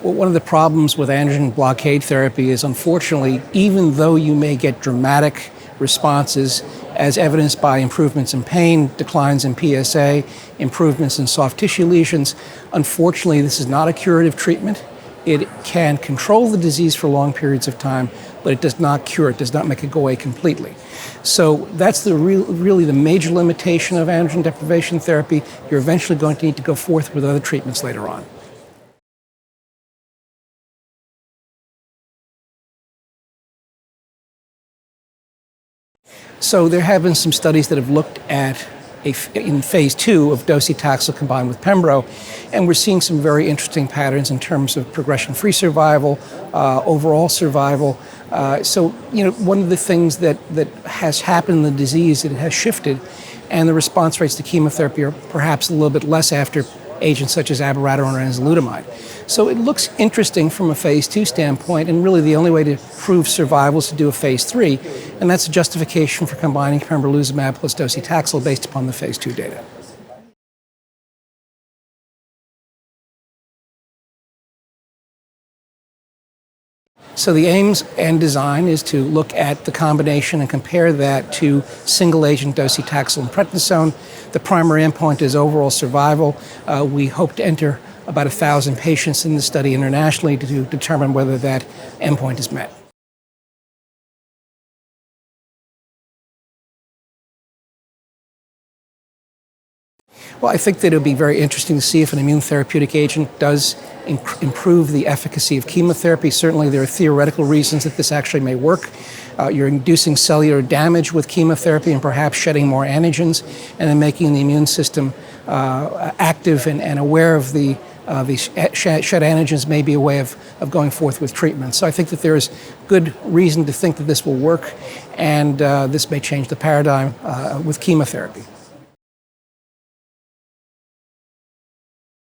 Well, one of the problems with androgen blockade therapy is, unfortunately, even though you may get dramatic responses as evidenced by improvements in pain, declines in PSA, improvements in soft tissue lesions, unfortunately, this is not a curative treatment. It can control the disease for long periods of time, but it does not cure it, does not make it go away completely. So that's really the major limitation of androgen deprivation therapy. You're eventually going to need to go forth with other treatments later on. So there have been some studies that have looked at in phase 2 of docetaxel combined with pembro, and we're seeing some very interesting patterns in terms of progression-free survival, overall survival. So, one of the things that has happened in the disease, it has shifted, and the response rates to chemotherapy are perhaps a little bit less after agents such as abiraterone or enzalutamide. So it looks interesting from a phase 2 standpoint, and really the only way to prove survival is to do a phase 3, and that's a justification for combining pembrolizumab plus docetaxel based upon the phase 2 data. So the aims and design is to look at the combination and compare that to single-agent docetaxel and prednisone. The primary endpoint is overall survival. We hope to enter about 1,000 patients in the study internationally to determine whether that endpoint is met. Well, I think that it would be very interesting to see if an immune therapeutic agent does improve the efficacy of chemotherapy. Certainly there are theoretical reasons that this actually may work. You're inducing cellular damage with chemotherapy and perhaps shedding more antigens, and then making the immune system active and aware of these shed antigens may be a way of going forth with treatment. So I think that there is good reason to think that this will work, and this may change the paradigm with chemotherapy.